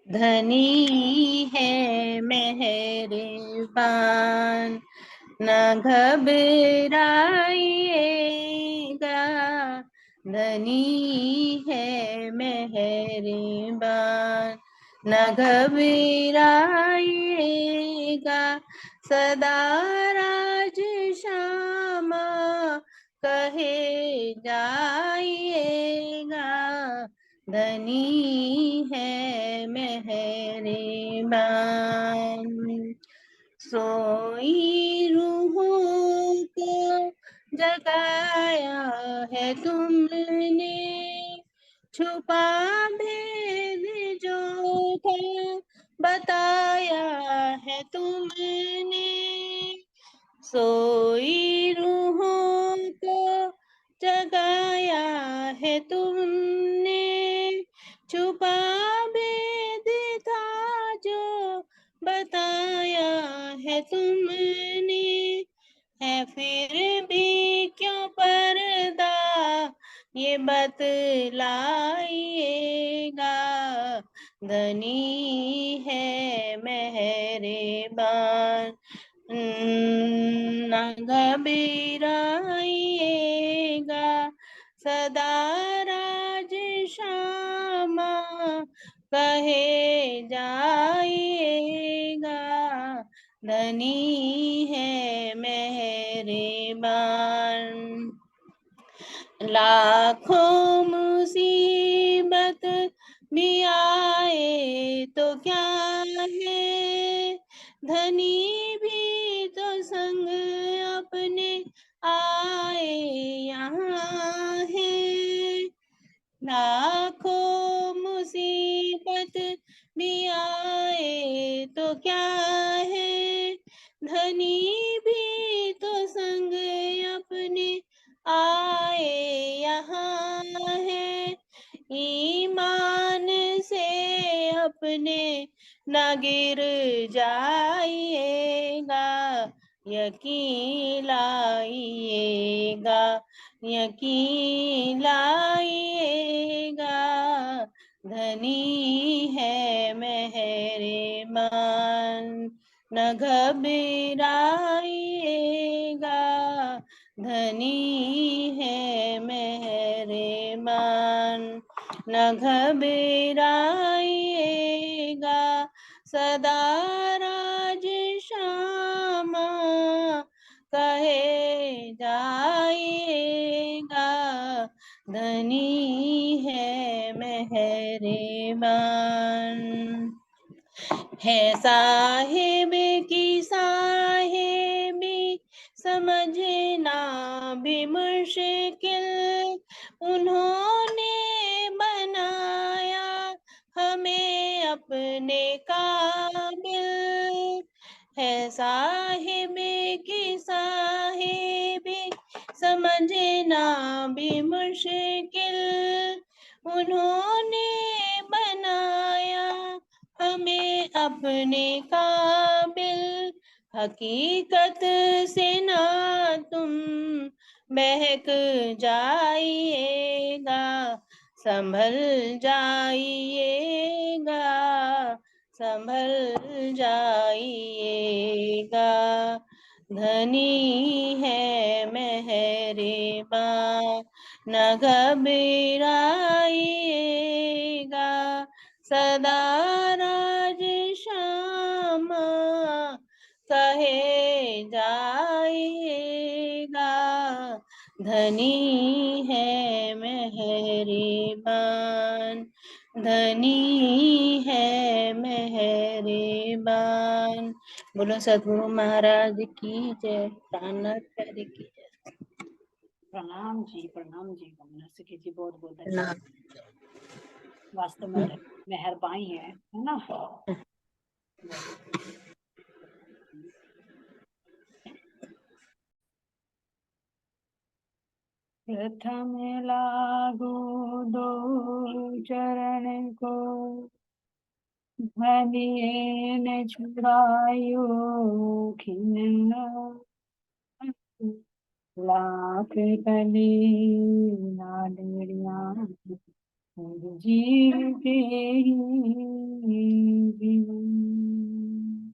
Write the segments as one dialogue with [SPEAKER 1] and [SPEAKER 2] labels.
[SPEAKER 1] धनी है मेहरबान, न घबराइएगा। धनी है मेहरबान, न घबराइएगा। सदा राज श्यामा कहे जाइएगा। धनी है मेहरबान। सोई रूहों को जगाया है तुमने, छुपा भेद जो था बताया है तुमने। सोई रूहों को जगाया है तुमने, छुपा भेद था जो बताया है तुमने। है फिर भी क्यों पर्दा ये बतलाइएगा। धनी है मेहरबान, न घबराइएगा। सदा राज श्यामा कहे जाइएगा। धनी है मेहरबान। लाखों मुसीबत भी आए तो क्या है, धनी भी तो संग अपने आए यहाँ है। लाखों मुसीबत भी आए तो क्या है, धनी भी तो संग अपने आए यहाँ है। ईमान से अपने न गिर जाइएगा। यकीन लाइएगा, यकीन लाइएगा। धनी है मेहरबान, न घबराइएगा। धनी है मेहरबान, न घबराइएगा। सदा राज श्यामा कहे जाइएगा। धनी है मेहरबान। है साहिब की साहिबी समझना भी मुश्किल, उन्होंने बनाया हमें अपने काबिल। है साहिब की साहिबी समझना भी मुश्किल, उन्होंने बनाया हमें अपने काबिल। हकीकत से ना तुम बहक जाइएगा, संभल जाइएगा, संभल जाइएगा। धनी है मेहरबान, न घबराइएगा। सदा राज श्यामा कहे जाइएगा। धनी है मेहरबान, धनी है मेहरबान। बोलो सदगुरु महाराज की जय, प्राणनाथ प्यारे की जय।
[SPEAKER 2] प्रणाम जी, प्रणाम जी, सखी जी, बहुत बहुत धन्यवाद। वास्तव में मेहरबानी है ना। प्रथम लागू दो चरण को, भलिए न छुड़ायो खिन। लाख कली लाडलियां जीव के ही जीवन,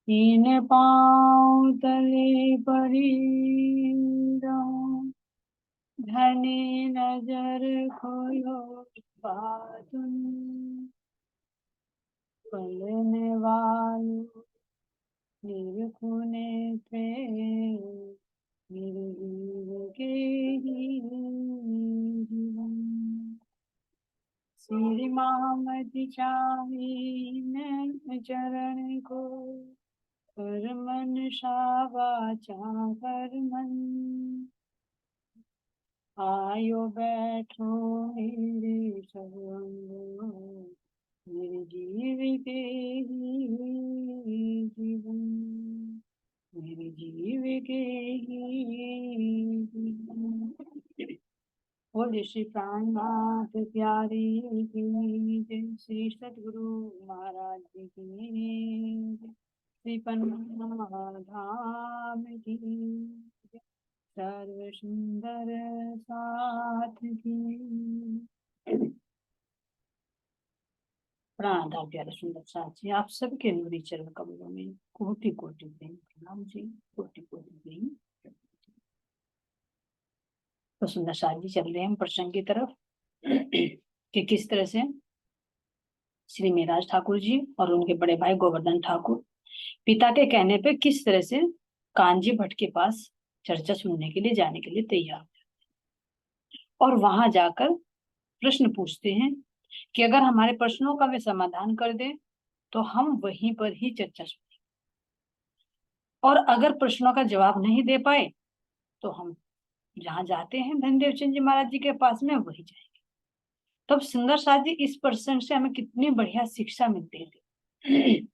[SPEAKER 2] इन पाँव तले पड़ी रहूं, धनी नजर खोलो बातुन, पलने वालों निरखुने थे, मेरे जीव के ही जीवन। श्री मामति चाही चरण को, कर मन शावाचा कर मन, आयो बैठो मेरे संग, मेरे जीव के ही जीवन, मेरे जीव के ही जीवन। बोले श्री प्राणनाथ प्यारी की जय, श्री सद्गुरु महाराज जी की जय, श्री पन्ना धाम की जय, सर्व सुंदर साथ की। प्राणाधार प्यारे सुंदर साथ जी, आप सबके नूरी चरण कमलों में कोटि कोटि प्रेम प्रणाम जी, कोटि कोटि प्रेम। तो सुंदर साथ जी चल रहे हैं हम प्रसंग की तरफ कि किस तरह से श्री मेराज ठाकुर जी और उनके बड़े भाई गोवर्धन ठाकुर पिता के कहने पे किस तरह से कानजी भट्ट के पास चर्चा सुनने के लिए जाने के लिए तैयार, और वहां जाकर प्रश्न पूछते हैं कि अगर हमारे प्रश्नों का वे समाधान कर दे तो हम वहीं पर ही चर्चा सुनेंगे, और अगर प्रश्नों का जवाब नहीं दे पाए तो हम जहां जाते हैं धनदेव चंद जी महाराज जी के पास में वही जाएंगे। तब सुंदर साथ जी इस प्रसंग से हमें कितनी बढ़िया शिक्षा मिलती है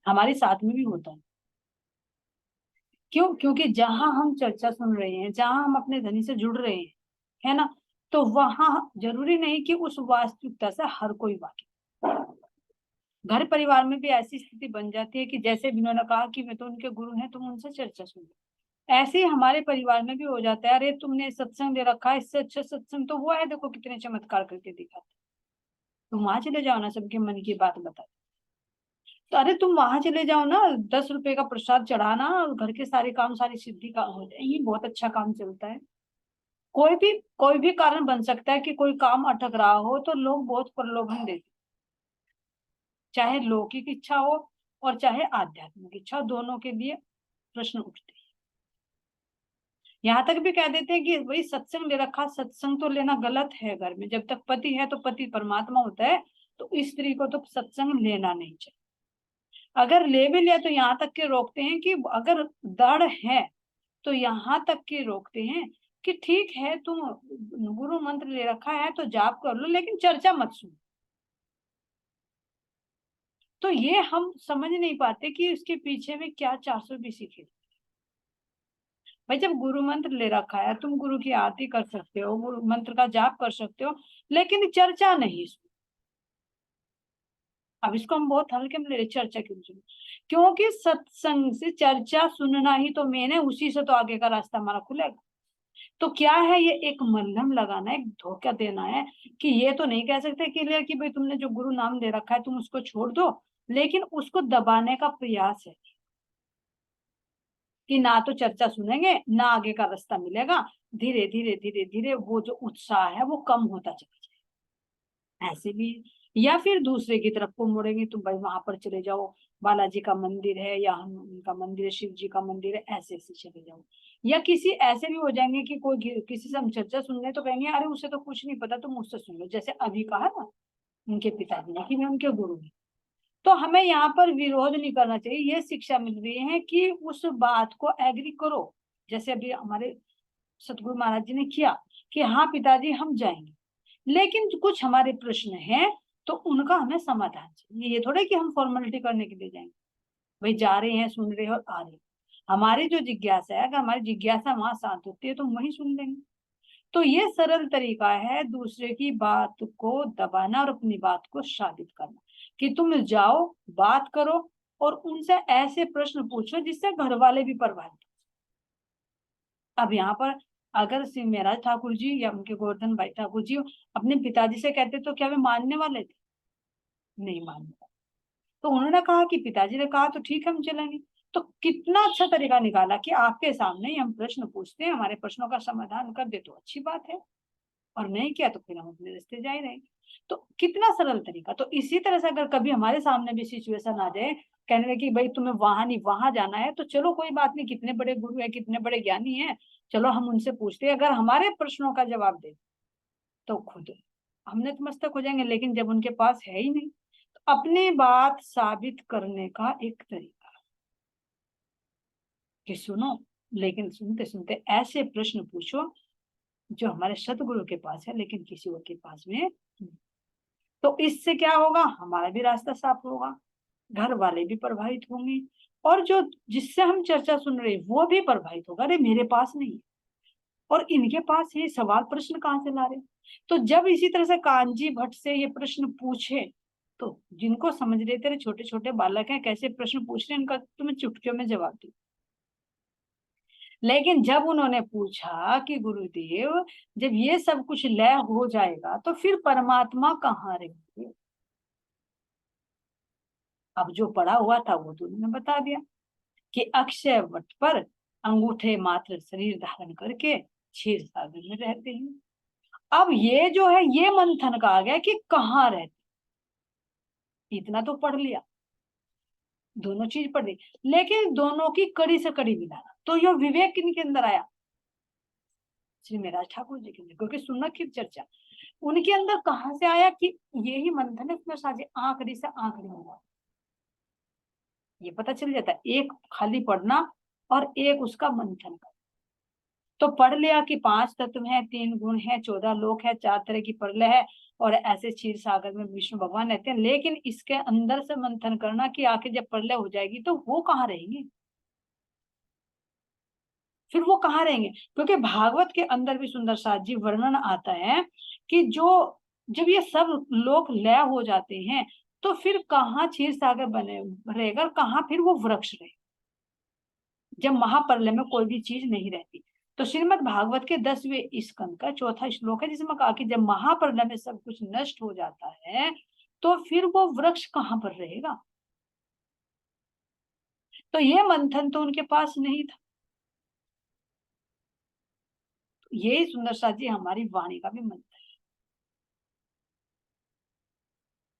[SPEAKER 2] हमारे साथ में भी होता है। क्यों? क्योंकि जहां हम चर्चा सुन रहे हैं, जहां हम अपने धनी से जुड़ रहे हैं, है ना, तो वहां जरूरी नहीं कि उस वास्तविकता से हर कोई वाकिफ। घर परिवार में भी ऐसी स्थिति बन जाती है कि जैसे इन्होंने कहा कि मैं तो उनके गुरु हैं, तुम उनसे चर्चा सुन लो, ऐसे ही हमारे परिवार में भी हो जाता है। अरे तुमने सत्संग दे रखा है, इससे अच्छा सत्संग तो वो है, देखो कितने चमत्कार करके दिखाते, तुम वहां चले जाओ ना, सबके मन की बात बता। तो अरे तुम वहां चले जाओ ना, 10 रुपए का प्रसाद चढ़ाना, घर के सारे काम, सारी सिद्धि का हो जाए, ये बहुत अच्छा काम चलता है। कोई भी कारण बन सकता है कि कोई काम अटक रहा हो तो लोग बहुत प्रलोभन देते, चाहे लौकिक इच्छा हो और चाहे आध्यात्मिक इच्छा, दोनों के लिए प्रश्न उठते हैं। यहाँ तक भी कह देते हैं कि भाई सत्संग ले रखा, सत्संग तो लेना गलत है। घर में जब तक पति है तो पति परमात्मा होता है, तो स्त्री को तो सत्संग लेना नहीं चाहिए। अगर ले भी लिया तो यहाँ तक के रोकते हैं कि अगर दृढ़ है तो यहाँ तक के रोकते हैं कि ठीक है तुम गुरु मंत्र ले रखा है तो जाप कर लो, लेकिन चर्चा मत सुनो। तो ये हम समझ नहीं पाते कि इसके पीछे में क्या 420 है। भाई जब गुरु मंत्र ले रखा है, तुम गुरु की आरती कर सकते हो, गुरु मंत्र का जाप कर सकते हो, लेकिन चर्चा नहीं सुनो। अब इसको हम बहुत हल्के में ले रहे, चर्चा क्यों सुनो? क्योंकि सत्संग से चर्चा सुनना ही तो मेन है, उसी से तो आगे का रास्ता हमारा खुलेगा। तो क्या है, ये एक मल्हम लगाना है, एक धोखा देना है कि ये तो नहीं कह सकते क्लियर कि भाई तुमने जो गुरु नाम दे रखा है तुम उसको छोड़ दो, लेकिन उसको दबाने का प्रयास है कि ना तो चर्चा सुनेंगे ना आगे का रास्ता मिलेगा, धीरे धीरे धीरे धीरे वो जो उत्साह है वो कम होता चला जाए, ऐसे भी। या फिर दूसरे की तरफ को मुड़ेंगे, तुम भाई वहां पर चले जाओ, बालाजी का मंदिर है या हनुमान का मंदिर है, शिव जी का मंदिर है, ऐसे ऐसे चले जाओ। या किसी ऐसे भी हो जाएंगे कि कोई किसी से हम चर्चा सुन रहे तो कहेंगे अरे उसे तो कुछ नहीं पता, तुम मुझसे सुन लो, जैसे अभी कहा ना उनके पिताजी ने कि मैं उनके गुरु हूँ। तो हमें यहाँ पर विरोध नहीं करना चाहिए, ये शिक्षा मिल रही है कि उस बात को एग्री करो, जैसे अभी हमारे सतगुरु महाराज जी ने किया कि हाँ पिताजी हम जाएंगे, लेकिन कुछ हमारे प्रश्न हैं तो उनका हमें समाधान चाहिए। ये थोड़े कि हम फॉर्मेलिटी करने के लिए जाएंगे, भाई जा रहे हैं, सुन रहे हैं और आ रहे हैं। हमारी जो जिज्ञासा है, अगर हमारी जिज्ञासा वहां शांत होती है तो हम वही सुन लेंगे। तो ये सरल तरीका है दूसरे की बात को दबाना और अपनी बात को साबित करना, कि तुम जाओ बात करो और उनसे ऐसे प्रश्न पूछो जिससे घर वाले भी प्रभावित। अब यहाँ पर अगर श्री महाराज ठाकुर जी या उनके गोवर्धन भाई ठाकुर जी अपने पिताजी से कहते तो क्या वे मानने वाले थे? नहीं मानने वाले। तो उन्होंने कहा कि पिताजी ने कहा तो ठीक है हम चलेंगे। तो कितना अच्छा तरीका निकाला कि आपके सामने ही हम प्रश्न पूछते हैं, हमारे प्रश्नों का समाधान कर दे तो अच्छी बात है, और नहीं किया तो फिर हम अपने रास्ते जा ही रहेंगे। तो कितना सरल तरीका। तो इसी तरह से अगर कभी हमारे सामने भी सिचुएशन आ जाए, कहने लगे कि भाई तुम्हें वहां नहीं वहां जाना है, तो चलो कोई बात नहीं, कितने बड़े गुरु है, कितने बड़े ज्ञानी है, चलो हम उनसे पूछते हैं, अगर हमारे प्रश्नों का जवाब दे तो खुद हमने तो मस्तक हो जाएंगे। लेकिन जब उनके पास है ही नहीं, तो अपनी बात साबित करने का एक तरीका कि सुनो, लेकिन सुनते सुनते ऐसे प्रश्न पूछो जो हमारे सतगुरु के पास है लेकिन किसी और के पास में नहीं। तो इससे क्या होगा, हमारा भी रास्ता साफ होगा, घर वाले भी प्रभावित होंगे, और जो जिससे हम चर्चा सुन रहे वो भी प्रभावित होगा, अरे मेरे पास नहीं है और इनके पास है, सवाल प्रश्न कहाँ से ला रहे। तो जब इसी तरह से कांजी भट्ट से ये प्रश्न पूछे, तो जिनको समझ रहे थे छोटे छोटे बालक हैं कैसे प्रश्न पूछ रहे हैं, इनका तुम्हें चुटकियों में जवाब दो। लेकिन जब उन्होंने पूछा कि गुरुदेव जब ये सब कुछ लय हो जाएगा तो फिर परमात्मा कहाँ रहेंगे, अब जो पढ़ा हुआ था वो तो उन्होंने बता दिया कि अक्षय वट पर अंगूठे मात्र शरीर धारण करके क्षीर सागर में रहते हैं। अब ये जो है ये मंथन का आ गया कि कहाँ रहते, इतना तो पढ़ लिया, दोनों चीज पढ़ ली, लेकिन दोनों की कड़ी से कड़ी मिलाना, तो यह विवेक किनके अंदर आया, श्री महाराज ठाकुर जी के अंदर, क्योंकि सुनना की चर्चा उनके अंदर कहाँ से आया कि यही मंथन है उसमें साझे आंकड़ी से आंकड़ी होगा, ये पता चल जाता है, एक खाली पढ़ना और एक उसका मंथन करना। तो पढ़ लिया कि 5 तत्व हैं, 3 गुण हैं, 14 लोक है, 4 तरह की प्रलय है, और ऐसे क्षीर सागर में विष्णु भगवान रहते हैं। लेकिन इसके अंदर से मंथन करना कि आखिर जब प्रलय हो जाएगी तो वो कहाँ रहेंगे, फिर वो कहाँ रहेंगे, क्योंकि भागवत के अंदर भी सुंदर साथ जी वर्णन आता है कि जो जब ये सब लोक लय हो जाते हैं तो फिर कहाँ क्षीर सागर बने रहेगा, कहाँ फिर वो वृक्ष रहे, जब महाप्रलय में कोई भी चीज नहीं रहती। तो श्रीमद् भागवत के 10वें स्कंद का 4था श्लोक है जिसमें कहा कि जब महाप्रलय में सब कुछ नष्ट हो जाता है तो फिर वो वृक्ष कहाँ पर रहेगा। तो ये मंथन तो उनके पास नहीं था। तो यही सुंदर साथ जी हमारी वाणी का भी मंथन,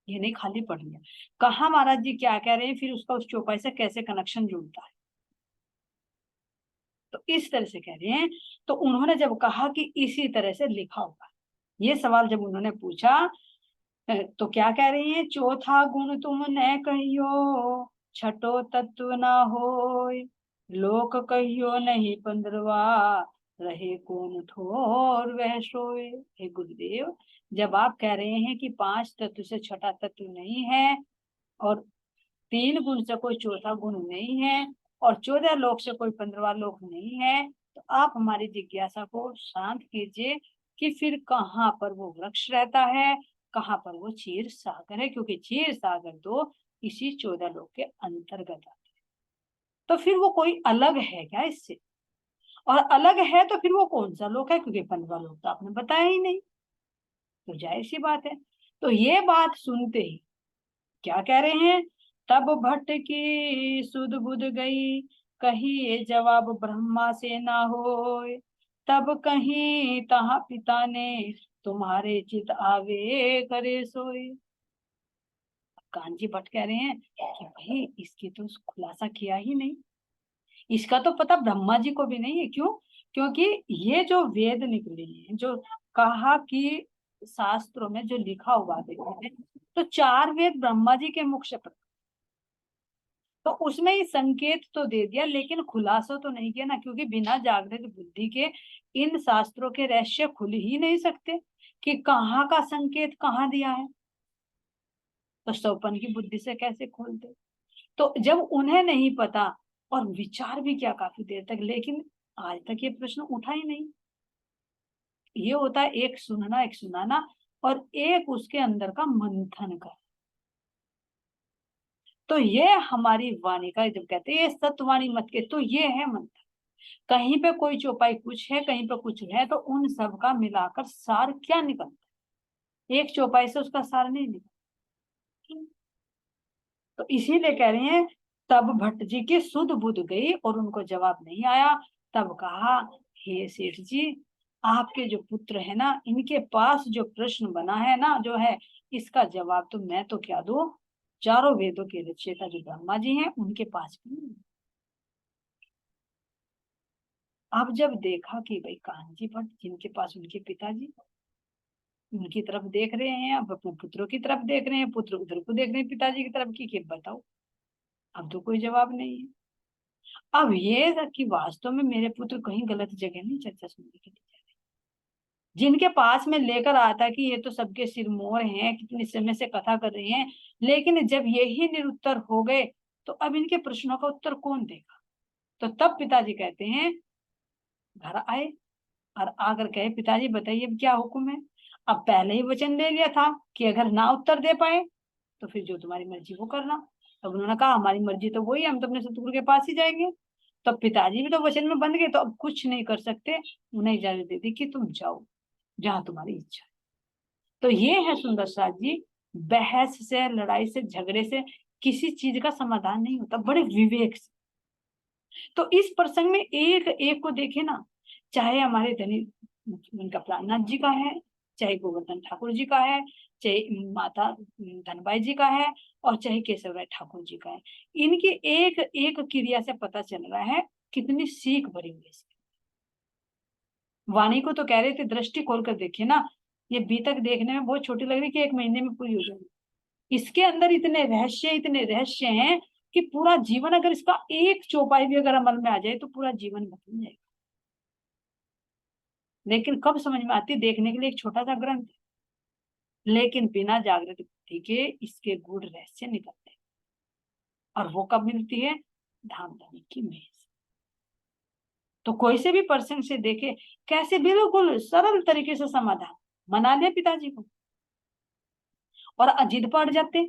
[SPEAKER 2] ये नहीं खाली पढ़ लिया, कहा महाराज जी क्या कह रहे हैं, फिर उसका उस चौपाई से कैसे कनेक्शन जुड़ता है। तो इस तरह से कह रहे हैं। तो उन्होंने जब कहा कि इसी तरह से लिखा होगा, ये सवाल जब उन्होंने पूछा तो क्या कह रही है, चौथा गुण तुम न कहियो, छठो तत्व न होय, लोक कहियो नहीं 15वां, रहे कौन ठोर वह सोए। हे गुरुदेव, जब आप कह रहे हैं कि 5 तत्व से छठा तत्व नहीं है, और 3 गुण से कोई चौथा गुण नहीं है, और 14 लोक से कोई 15वां लोक नहीं है, तो आप हमारी जिज्ञासा को शांत कीजिए कि फिर कहाँ पर वो वृक्ष रहता है, कहाँ पर वो क्षीर सागर है, क्योंकि क्षीर सागर तो इसी 14 लोक के अंतर्गत आते हैं। तो फिर वो कोई अलग है क्या इससे, और अलग है तो फिर वो कौन सा लोक है, क्योंकि 15वां लोक तो आपने बताया ही नहीं, तो जाहिर सी बात है। तो ये बात सुनते ही क्या कह रहे हैं, तब भट्ट की सुध बुध गई, कही ये जवाब ब्रह्मा से ना होय, तब कहीं तहा पिता ने तुम्हारे चित आवे करे सोए। कांजी भट्ट कह रहे हैं कि भाई इसकी तो खुलासा किया ही नहीं, इसका तो पता ब्रह्मा जी को भी नहीं है। क्यों, क्योंकि ये जो वेद निकले हैं, जो कहा कि शास्त्रों में जो लिखा हुआ देखते हैं, तो 4 वेद ब्रह्मा जी के मुख से, तो उसमें ही संकेत तो दे दिया लेकिन खुलासा तो नहीं किया ना, क्योंकि बिना जागृत बुद्धि के इन शास्त्रों के रहस्य खुल ही नहीं सकते कि कहाँ का संकेत कहाँ दिया है, तो सौपन की बुद्धि से कैसे खोलते। तो जब उन्हें नहीं पता, और विचार भी किया काफी देर तक, लेकिन आज तक ये प्रश्न उठा ही नहीं। ये होता है एक सुनना एक सुनाना, और एक उसके अंदर का मंथन कर। तो ये हमारी वाणी का जब कहते हैं ये सतवाणी मत के, तो ये है मंथन। कहीं पे कोई चौपाई कुछ है, कहीं पे कुछ है, तो उन सब का मिलाकर सार क्या निकलता है? एक चौपाई से उसका सार नहीं निकलता। तो इसीलिए कह रहे हैं, तब भट्ट जी की सुध बुध गई और उनको जवाब नहीं आया। तब कहा, हे सेठ जी, आपके जो पुत्र है ना, इनके पास जो प्रश्न बना है ना, जो है, इसका जवाब तो मैं तो क्या दूं, चारों वेदों के रचयिता जो ब्रह्मा जी हैं उनके पास भी नहीं। अब जब देखा कि भाई कान्जी भट्ट, जिनके पास उनके पिताजी, उनकी तरफ देख रहे हैं, अब अपने पुत्रों की तरफ देख रहे हैं, पुत्र उधर को देख रहे हैं पिताजी की तरफ की, बताओ, अब तो कोई जवाब नहीं है। अब ये था कि वास्तव में मेरे पुत्र कहीं गलत जगह नहीं चर्चा सुनने के लिए जा रहे। जिनके पास में लेकर आता कि ये तो सबके सिरमौर हैं, कितने समय से कथा कर रहे हैं, लेकिन जब यही निरुत्तर हो गए, तो अब इनके प्रश्नों का उत्तर कौन देगा? तो तब पिताजी कहते हैं, घर आए और आकर कहे, पिताजी बताइए अब क्या हुक्म है? अब पहले ही वचन ले लिया था कि अगर ना उत्तर दे पाए तो फिर जो तुम्हारी मर्जी वो करना। तब उन्होंने कहा, हमारी मर्जी तो वही, हम तो अपने सतगुरु के पास ही जाएंगे। तब पिताजी भी तो वचन में बंध गए, तो अब कुछ नहीं कर सकते, उन्हें इजाजत दे दी कि तुम जाओ जहां तुम्हारी इच्छा है। तो ये है सुंदर साथ जी, बहस से, लड़ाई से, झगड़े से किसी चीज का समाधान नहीं होता, बड़े विवेक से। तो इस प्रसंग में एक एक को देखे ना, चाहे हमारे धनी उनका प्राणनाथ जी का है, चाहे गोवर्धन ठाकुर जी का है, चाहे माता धनबाई जी का है, और चाहे केशव राय ठाकुर जी का है, इनकी एक एक क्रिया से पता चल रहा है कितनी सीख भरी हुई है। वाणी को तो कह रहे थे दृष्टि खोल कर देखिए ना, ये बीतक देखने में बहुत छोटी लग रही कि 1 महीने में पूरी हो जाएगी, इसके अंदर इतने रहस्य हैं कि पूरा जीवन, अगर इसका एक चौपाई भी अगर अमल में आ जाए तो पूरा जीवन बदल जाएगा। लेकिन कब समझ में आती? देखने के लिए एक छोटा सा ग्रंथ, लेकिन बिना जागृत बुद्धि के इसके गूढ़ रहस्य निकलते हैं। और वो कब मिलती है? धाम धनी की मेज। तो कोई से भी पर्सन से देखे, कैसे बिल्कुल सरल तरीके से समाधान, मना लिया पिताजी को, और जिद पड़ जाते,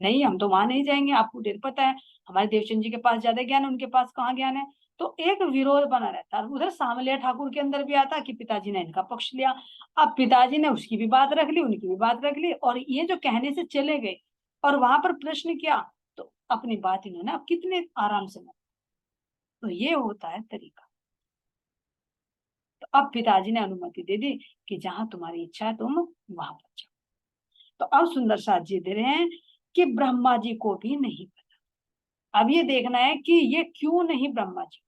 [SPEAKER 2] नहीं हम तो वहां नहीं जाएंगे, आपको ढेर पता है हमारे देवचंद जी के पास ज्यादा ज्ञान है, उनके पास कहाँ ज्ञान है। तो एक विरोध बना रहता है। उधर सामलिया ठाकुर के अंदर भी आता कि पिताजी ने इनका पक्ष लिया, अब पिताजी ने उसकी भी बात रख ली, उनकी भी बात रख ली, और ये जो कहने से चले गए और वहां पर प्रश्न किया, तो अपनी बात इन्होंने अब कितने आराम से माना। तो ये होता है तरीका। तो अब पिताजी ने अनुमति दे दी कि जहां तुम्हारी इच्छा है तुम वहां पर जाओ। तो अब सुंदर साथ जी दे रहे हैं कि ब्रह्मा जी को भी नहीं पता। अब ये देखना है कि ये क्यों नहीं ब्रह्मा जी,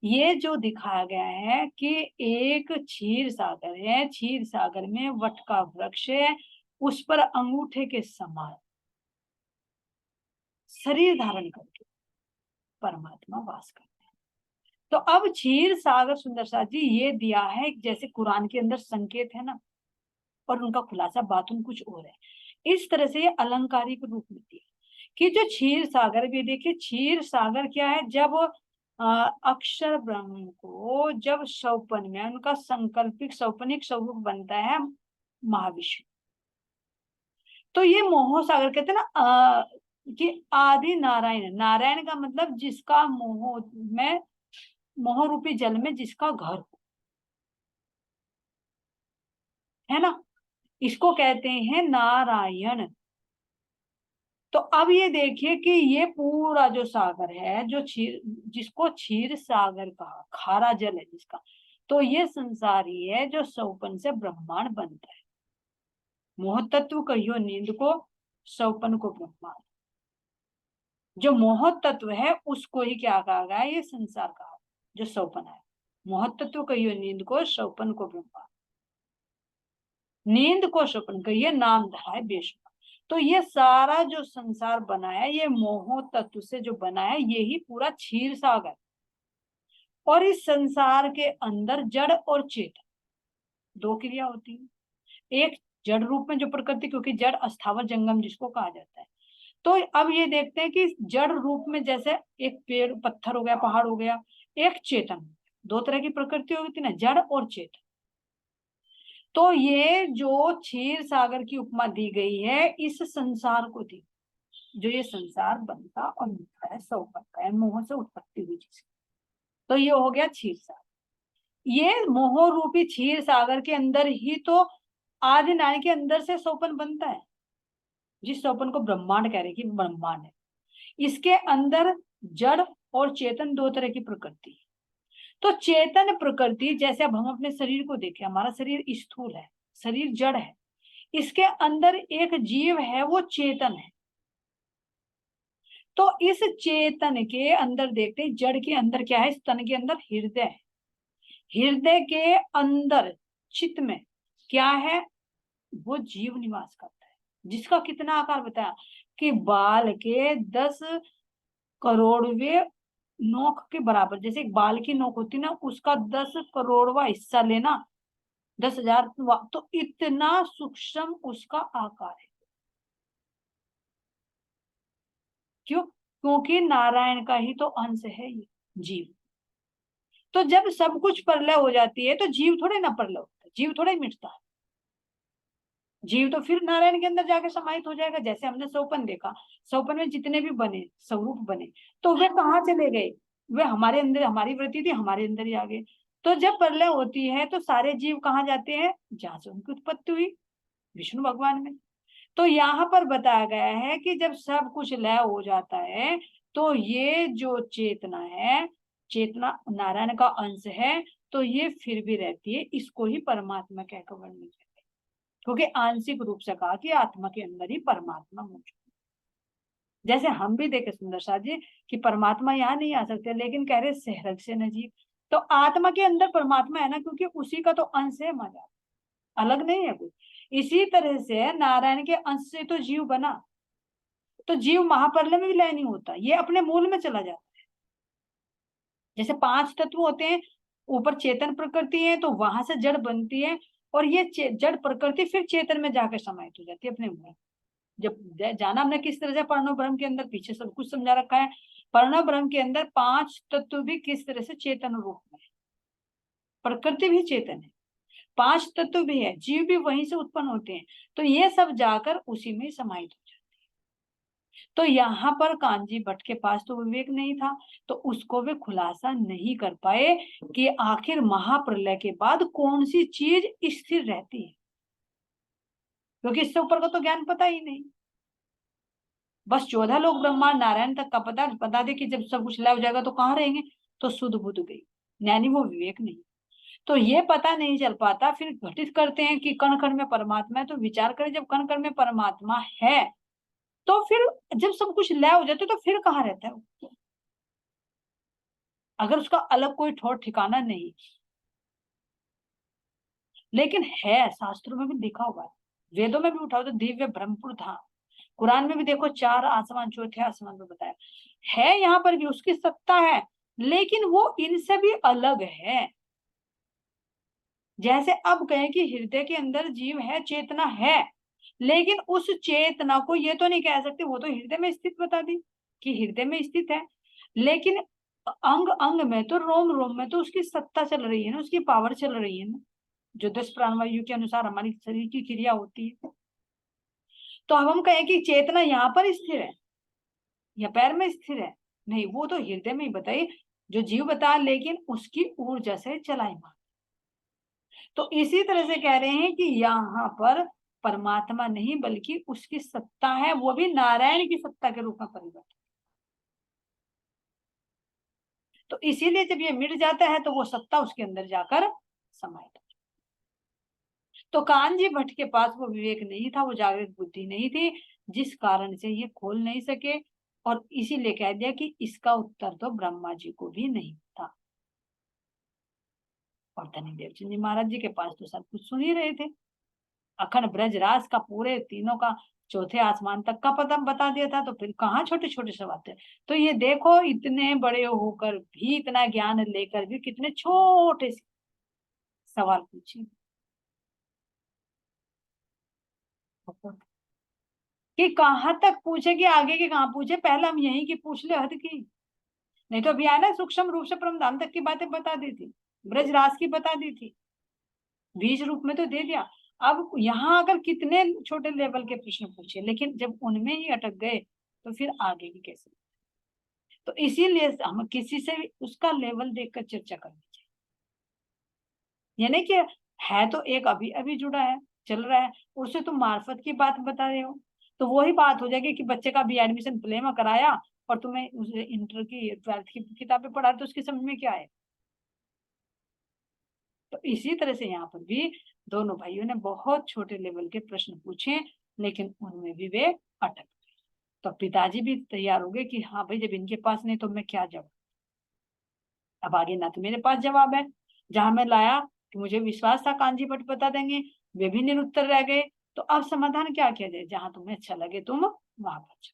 [SPEAKER 2] ये जो दिखाया गया है कि एक क्षीर सागर है, क्षीर सागर में वट का वृक्ष है, उस पर अंगूठे के समान शरीर धारण करके परमात्मा वास करते हैं। तो अब क्षीर सागर सुंदर साथ जी ये दिया है, जैसे कुरान के अंदर संकेत है ना, और उनका खुलासा बातुन कुछ और है। इस तरह से ये अलंकारिक रूप में दिया कि जो क्षीर सागर भी, देखिए क्षीर सागर क्या है, जब अक्षर ब्रह्म को जब स्वपन में उनका संकल्पिक स्वपनिक स्वरूप बनता है महाविष्णु, तो ये मोह सागर कहते हैं ना, कि आदि नारायण, नारायण का मतलब जिसका मोह में, मोह रूपी जल में जिसका घर हो, है ना, इसको कहते हैं नारायण। तो अब ये देखिए कि ये पूरा जो सागर है, जो क्षीर, जिसको क्षीर सागर कहा, खारा जल है जिसका, तो ये संसार ही है जो स्वपन से ब्रह्मांड बनता है। मोह तत्व कहियो नींद को, स्वपन को ब्रह्मांड। जो मोह तत्व है उसको ही क्या कहा गया? ये संसार कहा, जो स्वपन है। मोह तत्व कहियो नींद को, स्वपन को ब्रह्मांड। नींद को स्वपन कहिए, नाम धरा है बेशुमार। तो ये सारा जो संसार बना है, ये मोह तत्व से जो बना है, यही पूरा क्षीर सागर। और इस संसार के अंदर जड़ और चेतन दो क्रिया होती है। एक जड़ रूप में जो प्रकृति, क्योंकि जड़ अस्थावर जंगम जिसको कहा जाता है। तो अब ये देखते हैं कि जड़ रूप में जैसे एक पेड़ पत्थर हो गया, पहाड़ हो गया, एक चेतन, दो तरह की प्रकृति होती है ना, जड़ और चेतन। तो ये जो क्षीर सागर की उपमा दी गई है, इस संसार को दी, जो ये संसार बनता और मिलता है, स्वपन का है, मोह से उत्पत्ति हुई जिसकी। तो ये हो गया क्षीर सागर। ये मोह रूपी क्षीर सागर के अंदर ही तो आदि नारायण के अंदर से सोपन बनता है, जिस सोपन को ब्रह्मांड कह रहे कि ब्रह्मांड है। इसके अंदर जड़ और चेतन दो तरह की प्रकृति है। तो चेतन प्रकृति, जैसे अब हम अपने शरीर को देखें, हमारा शरीर स्थूल है, शरीर जड़ है, इसके अंदर एक जीव है, वो चेतन है। तो इस चेतन के अंदर देखते हैं, जड़ के अंदर क्या है, इस तन के अंदर हृदय है। हृदय के अंदर चित्त में क्या है, वो जीव निवास करता है, जिसका कितना आकार बताया कि बाल के 10 करोड़वे नोक के बराबर। जैसे एक बाल की नोक होती ना, उसका 10 करोड़वा हिस्सा लेना, 10,000, तो इतना सूक्ष्म उसका आकार है। क्यों? क्योंकि नारायण का ही तो अंश है ये जीव। तो जब सब कुछ प्रलय हो जाती है तो जीव थोड़े ना प्रलय होता है, जीव थोड़ा ही मिटता है। जीव तो फिर नारायण के अंदर जाके समाहित हो जाएगा। जैसे हमने सोपन देखा, सोपन में जितने भी बने स्वरूप बने, तो वे कहाँ चले गए, वे हमारे अंदर, हमारी वृत्ति थी, हमारे अंदर ही आ गए। तो जब प्रलय होती है तो सारे जीव कहाँ जाते हैं, जहां से उनकी उत्पत्ति हुई, विष्णु भगवान में। तो यहाँ पर बताया गया है कि जब सब कुछ लय हो जाता है तो ये जो चेतना है, चेतना नारायण का अंश है, तो ये फिर भी रहती है। इसको ही परमात्मा कहकर वर्णन करते हैं, क्योंकि आंशिक रूप से कहा कि आत्मा के अंदर ही परमात्मा मौजूद है। जैसे हम भी देखे सुंदर साथ जी कि परमात्मा यहाँ नहीं आ सकते, लेकिन कह रहे सहरग से नजीक। तो आत्मा के अंदर परमात्मा है ना, क्योंकि उसी का तो अंश है हमारा, अलग नहीं है कुछ। इसी तरह से नारायण के अंश से तो जीव बना, तो जीव महाप्रलय में भी लय नहीं होता, ये अपने मूल में चला जाता है। जैसे 5 तत्व होते हैं, ऊपर चेतन प्रकृति है, तो वहां से जड़ बनती है, और ये जड़ प्रकृति फिर चेतन में जाकर समाहित हो जाती है अपने मूल। जब जाना हमने किस तरह से प्रणव ब्रह्म के अंदर, पीछे सब कुछ समझा रखा है। प्रणव ब्रह्म के अंदर 5 तत्व भी किस तरह से चेतन रूप में, प्रकृति भी चेतन है, 5 तत्व भी है, जीव भी वहीं से उत्पन्न होते हैं, तो ये सब जाकर उसी में समाहित हो जाते हैं। तो यहाँ पर कांजी भट्ट के पास तो विवेक नहीं था, तो उसको वे खुलासा नहीं कर पाए कि आखिर महाप्रलय के बाद कौन सी चीज स्थिर रहती है, क्योंकि इससे ऊपर का तो ज्ञान पता ही नहीं। बस 14 लोग ब्रह्मांड नारायण तक का बता दे कि जब सब कुछ लय हो जाएगा तो कहाँ रहेंगे, तो शुद्ध बुद्ध गई, यानी वो विवेक नहीं। तो ये पता नहीं चल पाता, फिर घटित करते हैं कि कण कण में परमात्मा है। तो विचार करें, जब कण कण में परमात्मा है तो फिर जब सब कुछ लय हो जाता है तो फिर कहाँ रहता है वो, अगर उसका अलग कोई ठोर ठिकाना नहीं। लेकिन है, शास्त्रों में भी लिखा हुआ है, वेदों में भी उठाओ तो दिव्य ब्रह्मपुर धाम, कुरान में भी देखो 4 आसमान, चौथे आसमान में बताया है, यहाँ पर भी उसकी सत्ता है, लेकिन वो इनसे भी अलग है। जैसे अब कहें कि हृदय के अंदर जीव है, चेतना है, लेकिन उस चेतना को ये तो नहीं कह सकते वो तो हृदय में स्थित बता दी कि हृदय में स्थित है, लेकिन अंग अंग में तो, रोम रोम में तो उसकी सत्ता चल रही है ना, उसकी पावर चल रही है ना, जो 10 प्राणवायु के अनुसार हमारी शरीर की क्रिया होती है। तो अब हम कहें कि चेतना यहाँ पर स्थिर है या पैर में स्थिर है, नहीं, वो तो हृदय में ही बताई जो जीव बता, लेकिन उसकी ऊर्जा से चलायमान। तो इसी तरह से कह रहे हैं कि यहाँ पर परमात्मा नहीं बल्कि उसकी सत्ता है, वो भी नारायण की सत्ता के रूप में परिवर्तित। तो इसीलिए जब ये मिट जाता है तो वो सत्ता उसके अंदर जाकर समाहित। तो कानजी भट्ट के पास वो विवेक नहीं था, वो जागृत बुद्धि नहीं थी, जिस कारण से ये खोल नहीं सके, और इसीलिए कह दिया कि इसका उत्तर तो ब्रह्मा जी को भी नहीं था। और धनीदेव चंद जी महाराज जी के पास तो सब कुछ सुन ही रहे थे, अखंड ब्रजराज का पूरे तीनों का चौथे आसमान तक का पता बता दिया था, तो फिर कहाँ छोटे छोटे सवाल थे। तो ये देखो, इतने बड़े होकर भी, इतना ज्ञान लेकर भी कितने छोटे सवाल पूछे कि कहाँ तक पूछे कि आगे के कहाँ पूछे, पहले हम यही की पूछ ले हद की। नहीं तो अभी आया ना, सूक्ष्म रूप से परम धाम तक की बातें बता दी थी, ब्रजराज की बता दी थी, बीज रूप में तो दे दिया। अब यहाँ अगर कितने छोटे लेवल के प्रश्न पूछे, लेकिन जब उनमें ही अटक गए तो फिर आगे भी कैसे। तो इसीलिए हम किसी से भी उसका लेवल देखकर चर्चा करनी चाहिए। यानी कि है तो एक अभी अभी जुड़ा है, चल रहा है, उससे तुम मार्फत की बात बता रहे हो, तो वही बात हो जाएगी कि बच्चे का भी एडमिशन प्ले में कराया और तुम्हें उसे इंटर की 12th की किताबें पढ़ा, तो उसकी समझ में क्या है। तो इसी तरह से यहाँ पर भी दोनों भाइयों ने बहुत छोटे लेवल के प्रश्न पूछे, लेकिन उनमें भी वे अटक गए। तो पिताजी भी तैयार हो गए कि हाँ भाई, जब इनके पास नहीं तो मैं क्या जवाब, अब आगे ना तो मेरे पास जवाब है, जहां मैं लाया कि मुझे विश्वास था कांजी भट्ट बता देंगे, वे भी निरुत्तर रह गए, तो अब समाधान क्या किया जाए, जहां तुम्हें अच्छा लगे तुम वहां पर जाओ।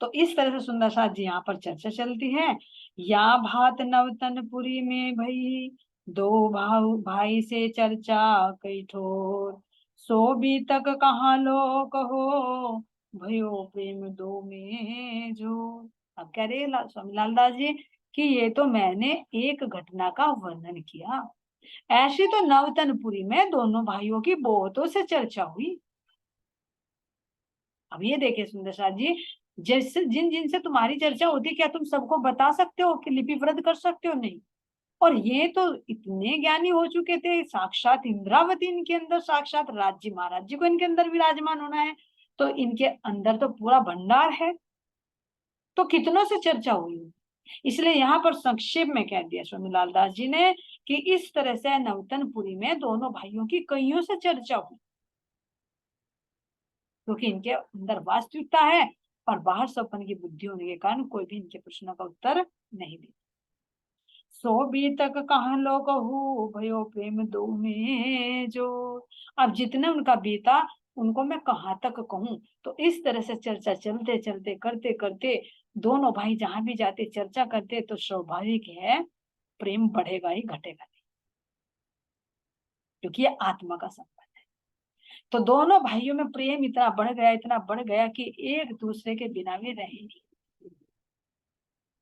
[SPEAKER 2] तो इस तरह से सुंदर साथ जी यहाँ पर चर्चा चलती है। या भात नवतनपुरी में भई, दो भाई से चर्चा कई ठोर, सो भी तक कहाँ लो कहो, भयो प्रेम दो में जो। अब कह रहे स्वामी लालदास जी कि ये तो मैंने एक घटना का वर्णन किया, ऐसी तो नवतनपुरी में दोनों भाइयों की बहुतों से चर्चा हुई। अब ये देखिए सुंदर साथ जी, जैसे जिन जिन से तुम्हारी चर्चा होती, क्या तुम सबको बता सकते हो कि लिपिबद्ध कर सकते हो? नहीं। और ये तो इतने ज्ञानी हो चुके थे, साक्षात इंद्रावती इनके अंदर, साक्षात राज्य महाराज जी को इनके अंदर विराजमान होना है, तो इनके अंदर तो पूरा भंडार है, तो कितनों से चर्चा हुई। इसलिए यहाँ पर संक्षेप में कह दिया स्वामी लालदास जी ने कि इस तरह से नवतनपुरी में दोनों भाइयों की कईयों से चर्चा हुई, क्योंकि इनके अंदर वास्तविकता है और बाहर सपन की बुद्धि होने के कारण कोई भी इनके प्रश्नों का उत्तर नहीं दे। सो भी तक कहाँ लो कहूँ, भयो प्रेम दो में जो। अब जितने उनका बीता उनको मैं कहाँ तक कहूँ। तो इस तरह से चर्चा चलते चलते करते करते दोनों भाई जहां भी जाते चर्चा करते, तो स्वाभाविक है प्रेम बढ़ेगा ही, घटेगा नहीं, क्योंकि ये आत्मा का संबंध है। तो दोनों भाइयों में प्रेम इतना बढ़ गया, इतना बढ़ गया कि एक दूसरे के बिना भी रहे नहीं।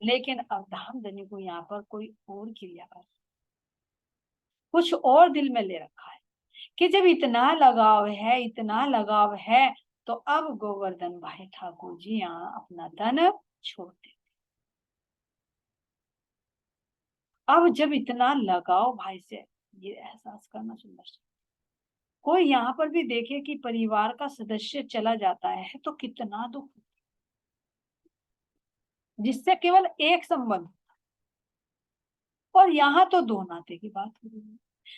[SPEAKER 2] लेकिन अब धामधनी को यहाँ पर कोई और क्रिया कर, कुछ और दिल में ले रखा है कि जब इतना लगाव है, इतना लगाव है, तो अब गोवर्धन भाई ठाकुर जी यहाँ अपना तन छोड़ दे। अब जब इतना लगाव भाई से, ये एहसास करना सुंदर से, कोई यहाँ पर भी देखे कि परिवार का सदस्य चला जाता है तो कितना दुख, जिससे केवल एक संबंध, और यहाँ तो दो नाते की बात हो रही है,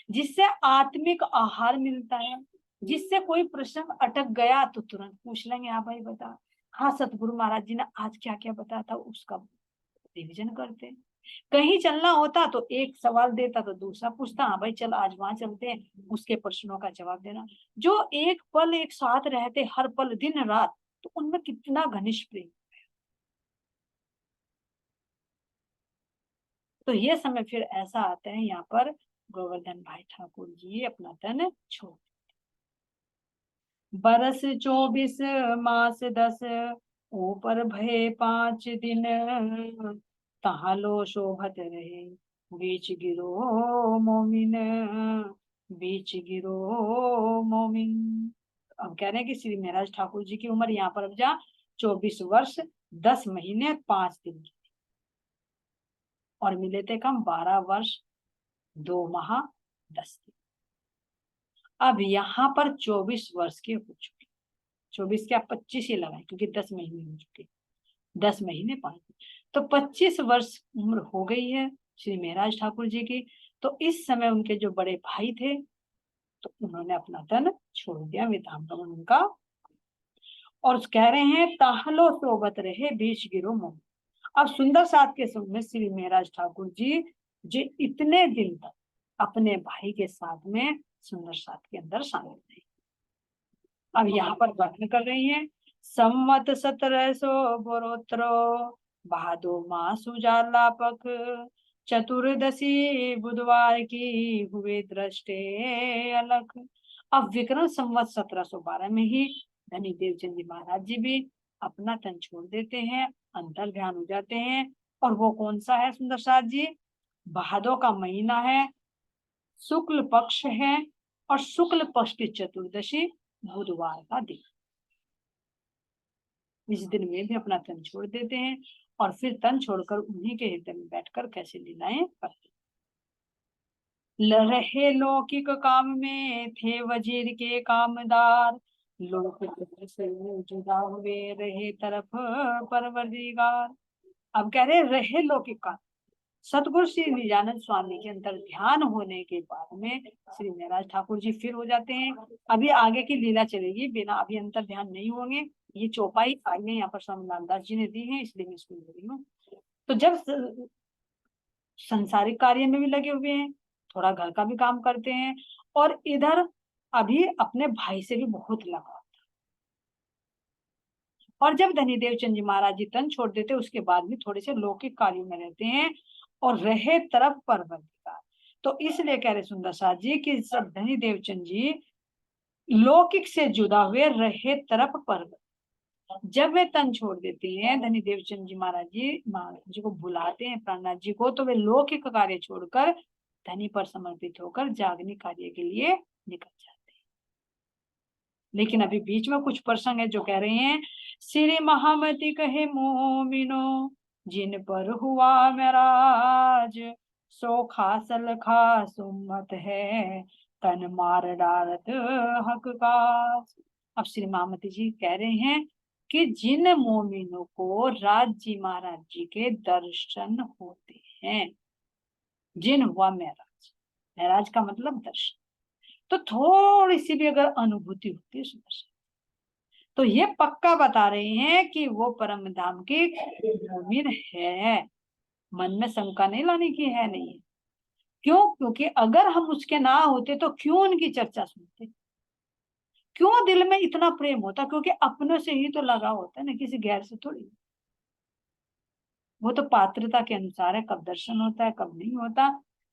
[SPEAKER 2] जिससे आत्मिक आहार मिलता है, जिससे कोई प्रसंग अटक गया तो तुरंत पूछ लेंगे, हाँ भाई बता, हाँ सतगुरु महाराज जी ने आज क्या क्या बताया था, उसका रिविजन करते। कहीं चलना होता तो एक सवाल देता तो दूसरा पूछता, हाँ भाई चल आज वहां चलते हैं, उसके प्रश्नों का जवाब देना। जो एक पल एक साथ रहते, हर पल दिन रात, तो उनमें कितना घनिष्ठ प्रेम। तो ये समय फिर ऐसा आता है यहाँ पर गोवर्धन भाई ठाकुर जी अपना तन छोड़, बरस 24 मास 10, ऊपर भय 5 दिन, तहाँ लो शोभत रहे, बीच गिरो मोमिन, बीच गिरो मोमिन। अब कह रहे हैं कि श्री महाराज ठाकुर जी की उम्र यहाँ पर अब जा 24 वर्ष 10 महीने 5 दिन की, और मिले थे कम 12 वर्ष 2 माह 10 दिन। अब यहाँ पर 24 वर्ष के हो चुके, 24 क्या 25 ही लगाए, क्योंकि 10 महीने हो चुके, 10 महीने 5 दिन, तो 25 वर्ष उम्र हो गई है श्री महाराज ठाकुर जी की। तो इस समय उनके जो बड़े भाई थे, तो उन्होंने अपना तन छोड़ दिया, विधान गमन उनका। और कह रहे हैं ताहलो सोबत रहे बीच गिरो मोह। अब सुंदर साथ के समय में श्री महाराज ठाकुर जी जो इतने दिन तक अपने भाई के साथ में सुंदर साथ के अंदर शामिल थे। अब यहाँ पर वर्णन कर रही हैं, संवत 1700 बोरोत्रो, भादो मास उजालापक, चतुर्दशी बुधवार की हुए दृष्टे अलख। अब विक्रम संवत 1712 में ही धनी देवचंद जी महाराज जी भी अपना तन छोड़ देते हैं, अंतर ध्यान हो जाते हैं। और वो कौन सा है सुंदर साथ जी? भादो का महीना है, शुक्ल पक्ष है, और शुक्ल पक्ष की चतुर्दशी बुधवार का दिन। इस दिन में भी अपना तन छोड़ देते हैं और फिर तन छोड़कर उन्हीं के हृदय में बैठकर कैसे लीलाएं करते। रहे लौकिक काम में थे वजीर के कामदार, लौकिक से जुदा हुए रहे तरफ परवरदिगार। अब कह रहे लौकिक काम। सतगुरु श्री निजानंद स्वामी के अंतर ध्यान होने के बाद में श्री महाराज ठाकुर जी फिर हो जाते हैं। अभी आगे की लीला चलेगी, बिना अभी अंतर ध्यान नहीं होंगे। ये चौपाई आगे यहाँ पर स्वामी लालदास जी ने दी है, इसलिए मैं इसको ले रही हूँ। तो जब संसारिक कार्य में भी लगे हुए हैं, थोड़ा घर का भी काम करते हैं, और इधर अभी अपने भाई से भी बहुत लगा। और जब धनीदेव चंद जी महाराज जी तन छोड़ देते, उसके बाद भी थोड़े से लौकिक कार्यों में रहते हैं और रहे तरफ परवरदिगार। तो इसलिए कह रहे सुंदर साथ जी कि सब धनीदेव चंद जी लौकिक से जुदा हुए रहे तरफ परवरदिगार। जब वे तन छोड़ देते हैं, धनीदेव चंद जी महाराज जी को बुलाते हैं प्राणनाथ जी को, तो वे लौकिक कार्य छोड़कर धनी पर समर्पित होकर जागने कार्य के लिए निकल जाते हैं। लेकिन अभी बीच में कुछ प्रसंग है जो कह रहे हैं, श्री महामती कहे मोमिनो जिन पर हुआ मेराज, सो खासल खास उम्मत है तन मार डारत हक काज। अब श्री महामती जी कह रहे हैं कि जिन मोमिनों को राज जी महाराज जी के दर्शन होते हैं, जिन हुआ महराज, महराज का मतलब दर्शन, तो थोड़ी सी भी अगर अनुभूति होती है सुदर्शन, तो ये पक्का बता रहे हैं कि वो परम धाम की मोमिन है। मन में शंका नहीं लाने की है, नहीं है। क्यों? क्योंकि अगर हम उसके ना होते तो क्यों उनकी चर्चा सुनते, क्यों दिल में इतना प्रेम होता? क्योंकि अपनों से ही तो लगा होता है ना, किसी गैर से थोड़ी। वो तो पात्रता के अनुसार है, कब दर्शन होता है कब नहीं होता।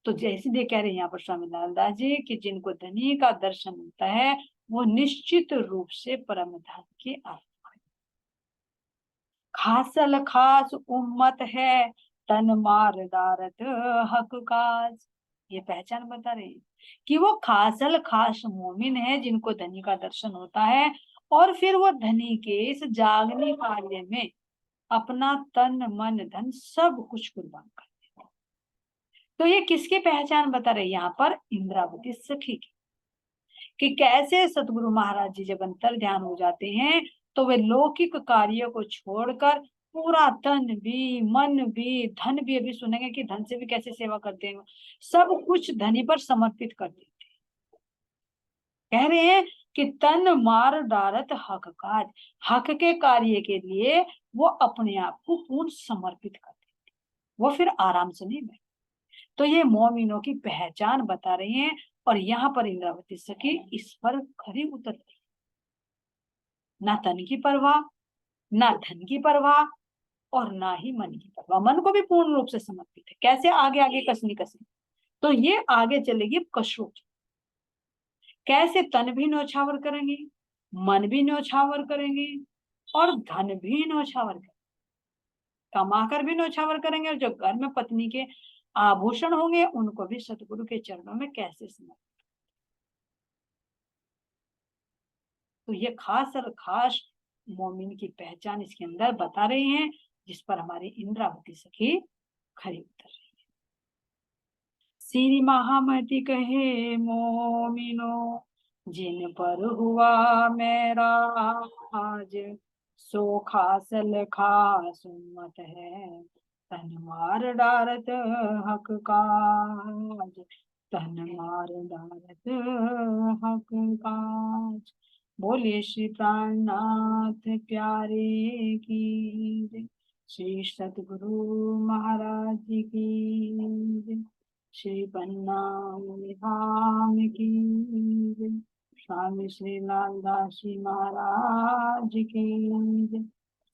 [SPEAKER 2] तो जैसे दे कह रहे हैं यहाँ पर स्वामी लालदास जी कि जिनको धनी का दर्शन होता है वो निश्चित रूप से परम धाम के आत्मा है। खासल खास उम्मत है तन मार दारत हक काज। ये पहचान बता रहे हैं कि वो खासल खास मोमिन है जिनको धनी का दर्शन होता है, और फिर वो धनी के इस जागने कार्य में अपना तन मन धन सब कुछ कुर्बान कर देते। तो ये किसकी पहचान बता रहे यहाँ पर? इंद्रावती सखी की, कि कैसे सतगुरु महाराज जी जब अंतर ध्यान हो जाते हैं तो वे लौकिक कार्य को छोड़कर पूरा तन भी मन भी धन भी, अभी सुनेंगे कि धन से भी कैसे सेवा करते हैं, सब कुछ धनी पर समर्पित कर देते हैं। कह रहे हैं कि तन मार डारत हक काज, हक के कार्य के लिए वो अपने आप को पूर्ण समर्पित कर देते, वो फिर आराम से नहीं बैठे। तो ये मोमिनों की पहचान बता रही हैं, और यहाँ पर इंद्रावती सखी इस पर खरी उतर रही, ना तन की परवाह, ना धन की परवाह, और ना ही मन की परवाह। मन को भी पूर्ण रूप से समर्पित है। कैसे? आगे आगे कसनी कसनी, तो ये आगे चलेगी कसरत। कैसे तन भी न्यौछावर करेंगे, मन भी न्यौछावर करेंगे, और धन भी न्यौछावर करेंगे, कमाकर भी न्यौछावर करेंगे, और जो घर में पत्नी के आभूषण होंगे उनको भी सतगुरु के चरणों में कैसे समर्पित। तो ये खास और खास मोमिन की पहचान इसके अंदर बता रहे हैं, जिस पर हमारी इंद्रावती सखी खरी उतर रही है। श्री महामती कहे मोमिनो जिन पर हुआ मेरा आज, सो खासल खास उम्मत है तन मार डारत हक काज, तन मार डारत हक काज। बोलिए श्री प्राणनाथ प्यारे की जय, श्री सतगुरु महाराज की जय, श्री पन्ना धाम की जय, स्वामी श्री लालदास जी महाराज की जय,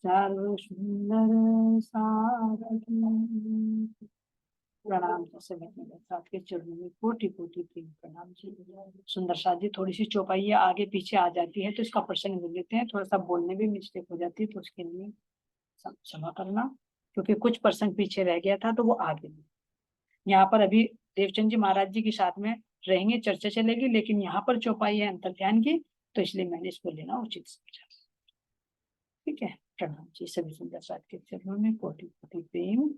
[SPEAKER 2] सर्व सुंदर साधकी। प्रणाम जी सभी साथ के चरणों में कोटि कोटि प्रेम प्रणाम जी। सुंदर साथ जी, थोड़ी सी चौपाई आगे पीछे आ जाती है तो इसका प्रसंग ले लेते हैं, थोड़ा सा बोलने में मिस्टेक हो जाती है तो उसके लिए क्षमा करना, क्योंकि कुछ प्रसंग पीछे रह गया था तो वो आगे। यहाँ पर अभी देवचंद जी महाराज जी के साथ में रहेंगे, चर्चा चलेगी, लेकिन यहाँ पर चौपाई है अंतर ध्यान की, तो इसलिए मैंने इसको लेना उचित समझा। ठीक है। प्रणाम जी, सभी सुंदर साथ के चरणों में कोटि कोटि प्रेम।